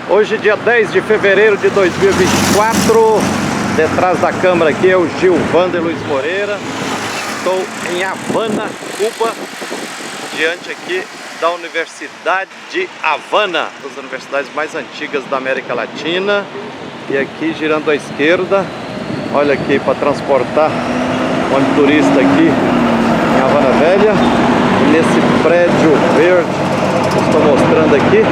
Hoje, dia 10 de fevereiro de 2024, detrás da câmera aqui é o Gilvander Luiz Moreira. Estou em Havana, Cuba, diante aqui da Universidade de Havana, das universidades mais antigas da América Latina. E aqui, girando à esquerda, olha aqui, para transportar um turista aqui em Havana Velha. E nesse prédio verde que eu estou mostrando aqui,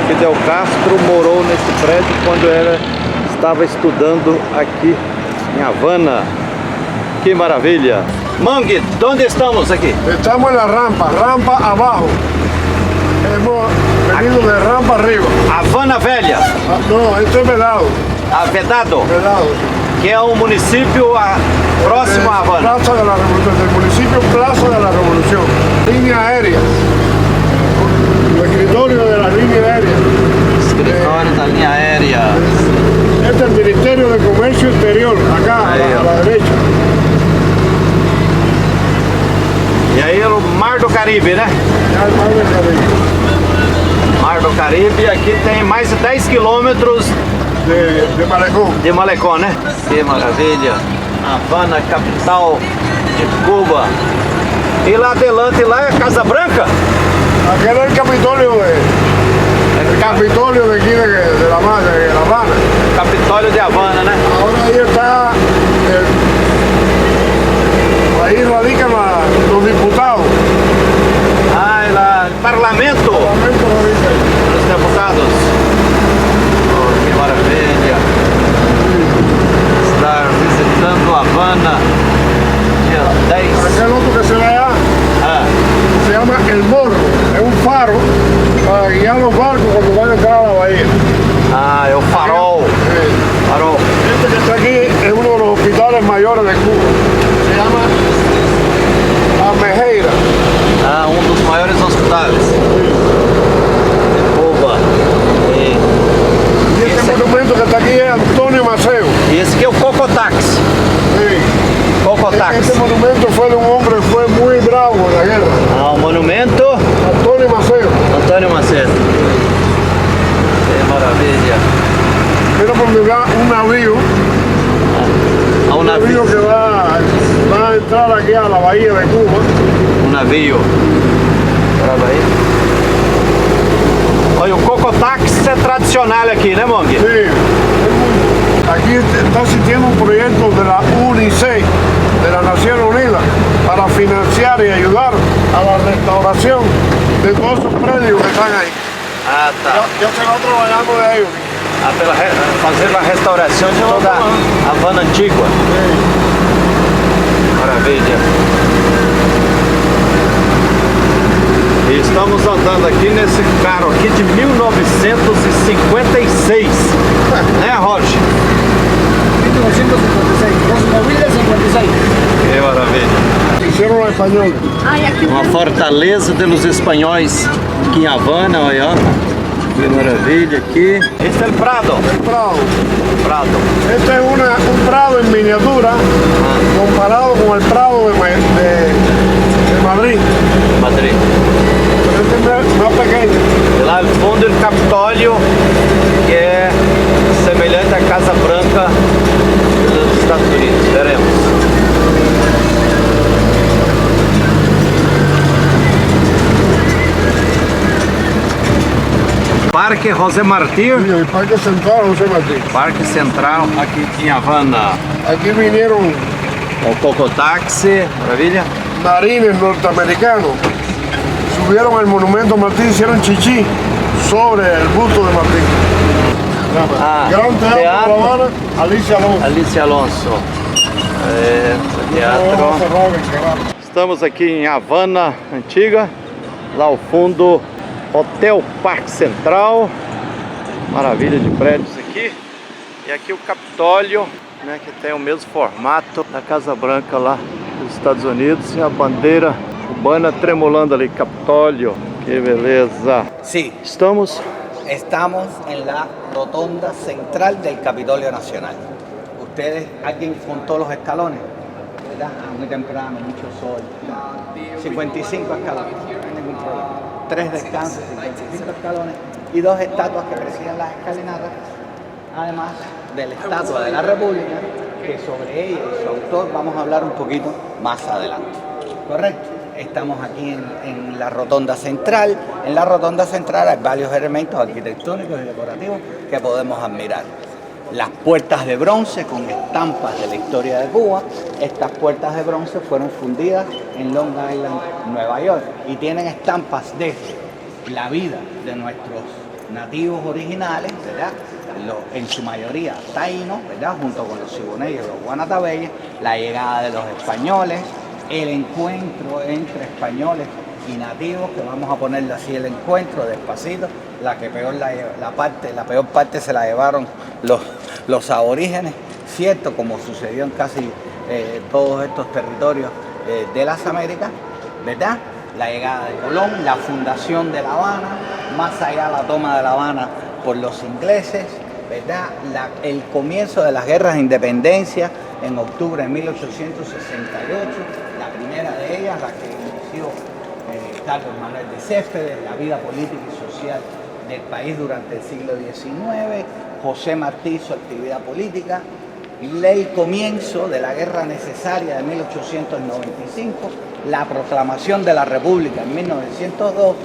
Fidel Castro morou nesse prédio quando estava estudando aqui em Havana. Que maravilha! Mangue, onde estamos aqui? Estamos en la rampa abajo. Hemos venido de rampa arriba. Havana Velha. No, esto es Vedado. Vedado, Vedado. que é um município próximo a Havana. Plaza de la Revolución, del municipio Plaza de la Revolución. Línea aérea. El escritorio de la línea aérea. Escritório da linha aérea. Este es el Ministerio de Comercio Exterior, acá a la derecha. E aí o Mar do Caribe, né? Ya el Mar del Caribe. Mar do Caribe, aqui tem mais de 10 quilômetros De Malecón. de Malecón, né? Que maravilha! Havana, capital de Cuba. E lá adelante, lá é Casa Branca? Aquel es el Capitolio de aquí de La Habana. Capitólio de Havana, né? Ahora ahí está, ahí radican los diputados. Ah, e lá, Parlamento dos Deputados. Oh, que maravilha! Estar visitando Havana, dia 10. Aquel otro que se ve allá Ah, se llama El Morro, es un faro para guiar los barcos cuando van a entrar a la bahía. ah, é o Farol. Farol. Este que está aquí es uno de los hospitales mayores de Cuba, se llama Almejeira. Ah, um dos maiores hospitais de Cuba. Y este monumento que está aquí es Antonio Maceo. E esse aqui é o Cocotax. Sí. Cocotax. Este monumento fue de un hombre que fue muy bravo en la guerra, Ah, o monumento Antonio Maceo. Antônio Macedo. Que maravilha. Mira por donde va un navío. Ah, um Navio navio. que va a entrar aquí a la bahía de Cuba. Um navio. Grava aí. Olha, o Cocotax é tradicional aqui, né, Mong? Sí. Aquí está existiendo un proyecto de la UNICEF, de las Naciones Unidas, para financiar y ayudar a la restauración de todos esos predios que están ahí. Ah, tá. Ya se va trabajando de ellos. Ah, fazer a restauração de toda a Havana antiga. Maravilha. E estamos andando aqui nesse carro aqui de 1956. Né, Roger? 1956, los móviles 56. Que maravilha. Hicieron los españoles. Uma fortaleza dos espanhóis aqui em Havana, olha, ó. Que maravilha aqui. Este é o Prado. El Prado. Prado. Este es un prado en miniatura comparado con el Prado de Madrid. Madrid. Pero este es más pequeño. E lá no fundo o Capitólio, que é semelhante à Casa Branca dos Estados Unidos. Veremos. Parque José Martí. Y el Parque Central José Martí. Parque Central aqui em Havana. Aquí vinieron O Cocotax, maravilha. marines norteamericanos, subieron al monumento a Martí, hicieron chichi sobre el busto de Martí. Ah, Gran Teatro de La teatro. Habana, Alicia Alonso. Alicia Alonso. Teatro. Estamos aqui em Havana Antiga. Lá ao fundo, Hotel Parque Central. Maravilha de prédios aqui. E aqui o Capitólio, né, que tem o mesmo formato da Casa Branca lá dos Estados Unidos. E a bandeira cubana tremulando ali, Capitólio. Que beleza. Sí, Estamos estamos en la rotonda central del Capitolio Nacional. Ustedes, alguien contó los escalones, ¿verdad? Muy temprano, mucho sol. 55 escalones, no hay ningún problema. 3 descansos, 55 escalones. y 2 estatuas que presiden las escalinatas, además de la Estatua de la República, que sobre ella y su autor vamos a hablar un poquito más adelante. ¿Correcto? Estamos aquí en la rotonda central. En la rotonda central hay varios elementos arquitectónicos y decorativos que podemos admirar. Las puertas de bronce con estampas de la historia de Cuba. Estas puertas de bronce fueron fundidas en Long Island, Nueva York, y tienen estampas de la vida de nuestros nativos originales, ¿verdad? En su mayoría taínos, ¿verdad? Junto con los siboneyos y los guanatabeyes, la llegada de los españoles, el encuentro entre españoles y nativos, que vamos a ponerle así el encuentro despacito, la peor parte se la llevaron los aborígenes, cierto, como sucedió en casi todos estos territorios de las Américas, ¿verdad? La llegada de Colón, la fundación de La Habana, más allá la toma de La Habana por los ingleses, ¿verdad? El comienzo de las guerras de independencia en octubre de 1868, la primera de ellas, la que inició Carlos Manuel de Céspedes, la vida política y social del país durante el siglo XIX, José Martí, su actividad política, el comienzo de la guerra necesaria de 1895, la proclamación de la República en 1902,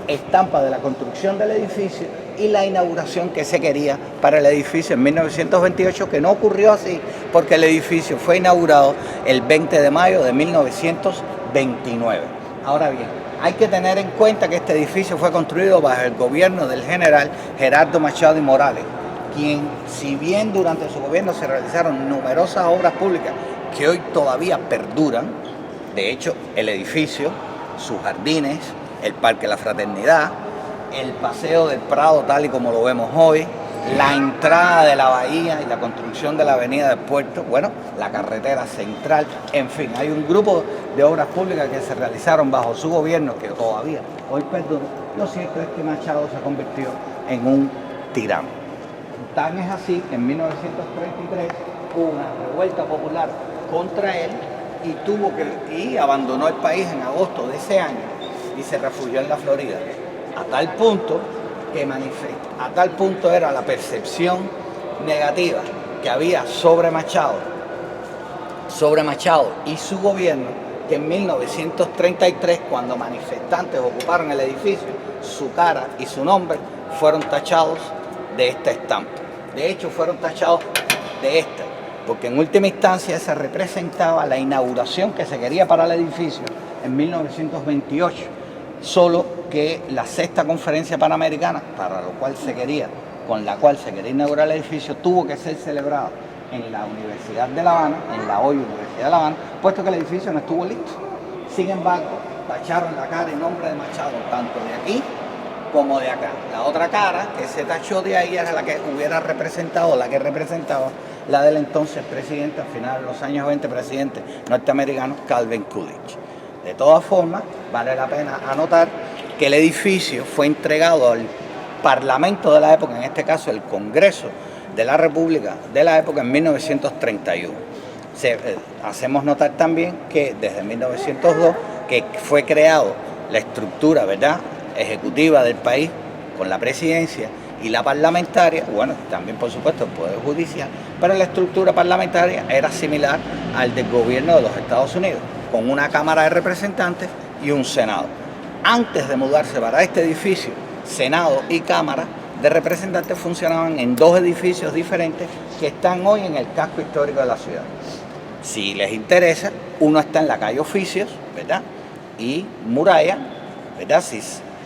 estampa de la construcción del edificio y la inauguración que se quería para el edificio en 1928, que no ocurrió así porque el edificio fue inaugurado el 20 de mayo de 1929. Ahora bien, hay que tener en cuenta que este edificio fue construido bajo el gobierno del general Gerardo Machado y Morales, quien, si bien durante su gobierno se realizaron numerosas obras públicas que hoy todavía perduran, de hecho el edificio, sus jardines, el Parque La Fraternidad, el Paseo del Prado tal y como lo vemos hoy, la entrada de la bahía y la construcción de la avenida del puerto, bueno, la carretera central, en fin, hay un grupo de obras públicas que se realizaron bajo su gobierno que todavía hoy perdura. Lo cierto es que Machado se convirtió en un tirano. Tan es así que en 1933 hubo una revuelta popular contra él y abandonó el país en agosto de ese año y se refugió en la Florida. A tal punto era la percepción negativa que había sobre Machado y su gobierno, que en 1933, cuando manifestantes ocuparon el edificio, su cara y su nombre fueron tachados de esta estampa. De hecho, fueron tachados de esta, porque en última instancia esa representaba la inauguración que se quería para el edificio en 1928, solo que la sexta conferencia panamericana, con la cual se quería inaugurar el edificio, tuvo que ser celebrada en la Universidad de La Habana, en la hoy Universidad de La Habana, puesto que el edificio no estuvo listo. Sin embargo, tacharon la cara y nombre de Machado, tanto de aquí como de acá. La otra cara que se tachó de ahí era la que hubiera representado, la que representaba la del entonces presidente, al final de los años 20, presidente norteamericano, Calvin Coolidge. De todas formas, vale la pena anotar que el edificio fue entregado al Parlamento de la época, en este caso el Congreso de la República de la época, en 1931. Hacemos notar también que desde 1902, que fue creado la estructura, ¿verdad?, ejecutiva del país, con la presidencia y la parlamentaria, bueno, también por supuesto el Poder Judicial, pero la estructura parlamentaria era similar al del gobierno de los Estados Unidos, con una Cámara de Representantes y un Senado. Antes de mudarse para este edificio, Senado y Cámara de Representantes funcionaban en 2 edificios diferentes que están hoy en el casco histórico de la ciudad. Si les interesa, uno está en la calle Oficios, ¿verdad?, y Muralla, ¿verdad?, si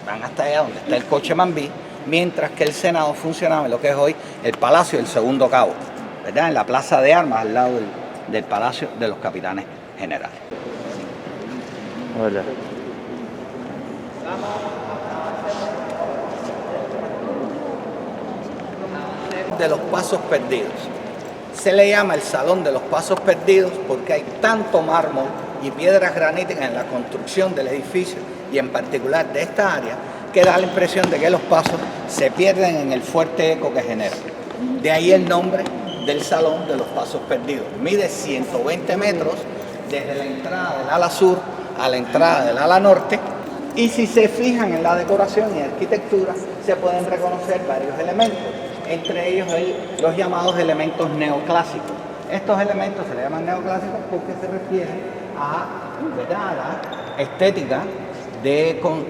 van hasta allá donde está el Coche Mambí, mientras que el Senado funcionaba en lo que es hoy el Palacio del Segundo Cabo, ¿verdad?, en la Plaza de Armas, al lado del Palacio de los Capitanes Generales. Olha. De los Pasos Perdidos. Se le llama el Salón de los Pasos Perdidos porque hay tanto mármol y piedras graníticas en la construcción del edificio y en particular de esta área, que da la impresión de que los pasos se pierden en el fuerte eco que genera. De ahí el nombre del Salón de los Pasos Perdidos. Mide 120 metros desde la entrada del ala sur a la entrada del ala norte, Y si se fijan en la decoración y arquitectura, se pueden reconocer varios elementos, entre ellos los llamados elementos neoclásicos. Estos elementos se le llaman neoclásicos porque se refieren a la estética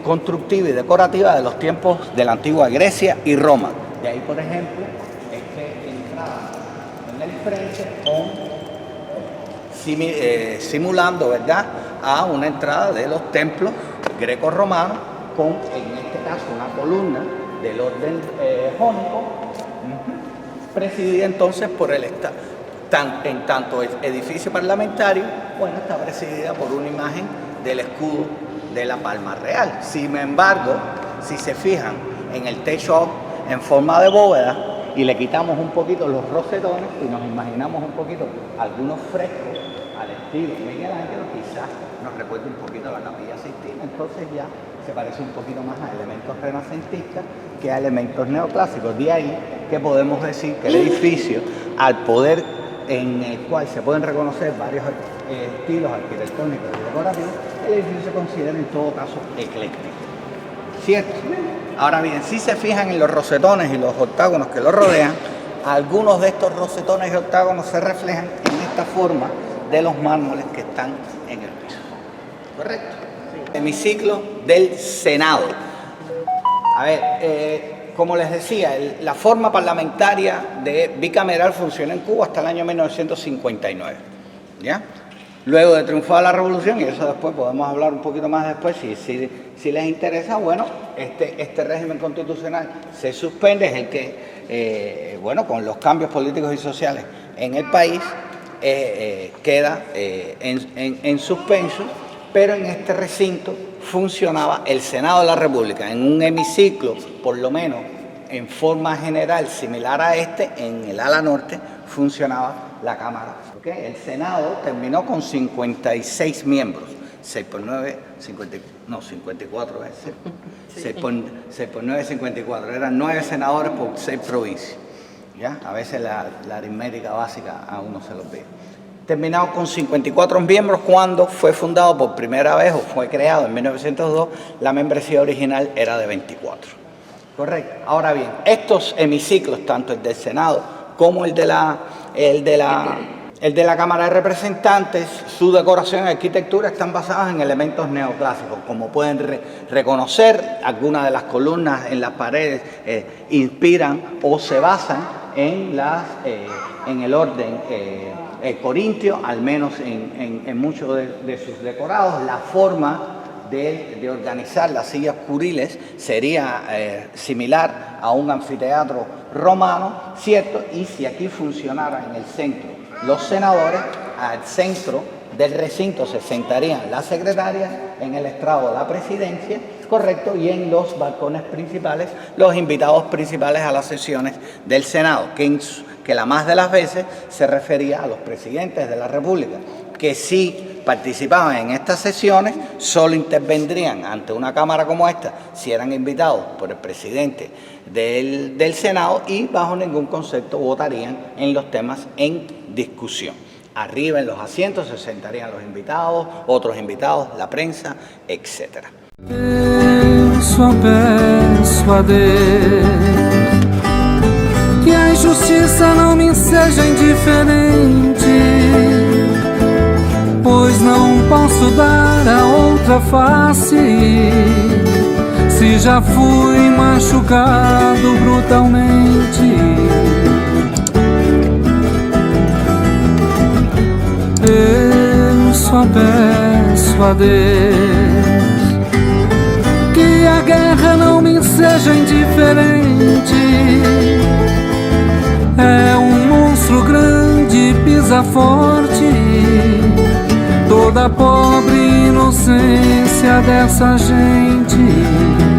constructiva y decorativa de los tiempos de la antigua Grecia y Roma. De ahí, por ejemplo, entrada en el frente simulando, ¿verdad?, a una entrada de los templos greco-romanos con, en este caso, una columna del orden jónico, presidida entonces por el Estado. En tanto el edificio parlamentario, bueno, está presidida por una imagen del escudo de la Palma Real. Sin embargo, si se fijan en el techo en forma de bóveda y le quitamos un poquito los rosetones y nos imaginamos un poquito algunos frescos al estilo Miguel Ángel, quizás nos recuerde un poquito a la Capilla Sixtina, entonces ya se parece un poquito más a elementos renacentistas que a elementos neoclásicos. De ahí que podemos decir que el edificio, al poder en el cual se pueden reconocer varios estilos arquitectónicos y decorativos, el edificio se considera en todo caso ecléctico. ¿Cierto? Ahora bien, si se fijan en los rosetones y los octágonos que lo rodean, algunos de estos rosetones y octágonos se reflejan en esta forma de los mármoles que están en el piso. ¿Correcto? Hemiciclo del Senado. A ver, como les decía, la forma parlamentaria bicameral funcionó en Cuba hasta el año 1959. ¿Ya? Luego de triunfar la revolución, y eso después podemos hablar un poquito más después, si les interesa, bueno, este régimen constitucional se suspende, es el que, bueno, con los cambios políticos y sociales en el país, queda en suspenso, pero en este recinto funcionaba el Senado de la República, en un hemiciclo, por lo menos en forma general similar a este, en el ala norte funcionaba la Cámara. ¿Okay? El Senado terminó con 56 miembros, 6 por 9, 54 veces, 6 por 9, 54, eran 9 senadores por 6 provincias. ¿Ya? A veces la aritmética básica a uno se lo olvida. Terminado con 54 miembros cuando fue fundado por primera vez o fue creado en 1902, la membresía original era de 24. Correcto. Ahora bien, estos hemiciclos, tanto el del Senado como el de la Cámara de Representantes, su decoración y arquitectura están basadas en elementos neoclásicos. Como pueden reconocer, algunas de las columnas en las paredes inspiran o se basan en el orden corintio, al menos en muchos de sus decorados. La forma de organizar las sillas curiles sería similar a un anfiteatro romano, ¿cierto? Y si aquí funcionara en el centro los senadores, al centro del recinto se sentarían las secretarias, en el estrado la presidencia, correcto, y en los balcones principales los invitados principales a las sesiones del Senado, que la más de las veces se refería a los presidentes de la República, que si participaban en estas sesiones solo intervendrían ante una Cámara como esta si eran invitados por el presidente del Senado y bajo ningún concepto votarían en los temas en discusión. Arriba en los asientos se sentarían los invitados, otros invitados, la prensa, etc. Peço a Deus que a injustiça não me seja indiferente, pois não posso dar a outra face se já fui machucado brutalmente. Eu só peço a Deus que a guerra não me seja indiferente. É um monstro grande, pisa forte toda a pobre inocência dessa gente.